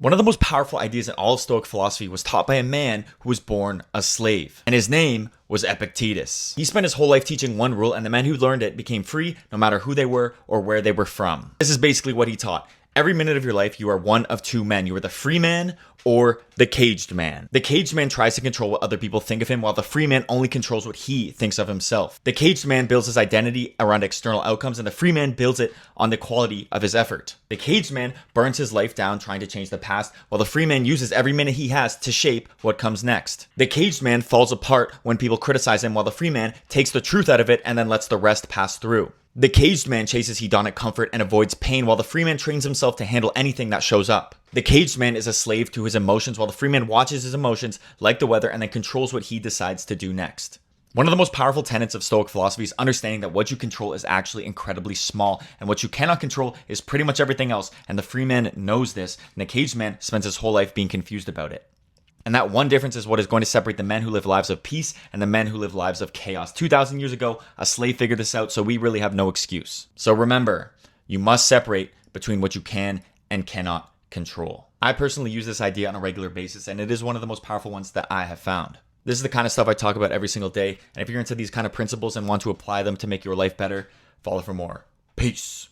One of the most powerful ideas in all of Stoic philosophy was taught by a man who was born a slave, and his name was Epictetus. He spent his whole life teaching one rule, and the men who learned it became free no matter who they were or where they were from. This is basically what he taught. Every minute of your life, you are one of two men. You are the free man or the caged man. The caged man tries to control what other people think of him, while the free man only controls what he thinks of himself. The caged man builds his identity around external outcomes, and the free man builds it on the quality of his effort. The caged man burns his life down trying to change the past, while the free man uses every minute he has to shape what comes next. The caged man falls apart when people criticize him, while the free man takes the truth out of it and then lets the rest pass through. The caged man chases hedonic comfort and avoids pain, while the free man trains himself to handle anything that shows up. The caged man is a slave to his emotions, while the free man watches his emotions like the weather and then controls what he decides to do next. One of the most powerful tenets of Stoic philosophy is understanding that what you control is actually incredibly small, and what you cannot control is pretty much everything else, and the free man knows this, and the caged man spends his whole life being confused about it. And that one difference is what is going to separate the men who live lives of peace and the men who live lives of chaos. 2,000 years ago, a slave figured this out, so we really have no excuse. So remember, you must separate between what you can and cannot control. I personally use this idea on a regular basis, and it is one of the most powerful ones that I have found. This is the kind of stuff I talk about every single day, and if you're into these kind of principles and want to apply them to make your life better, follow for more. Peace.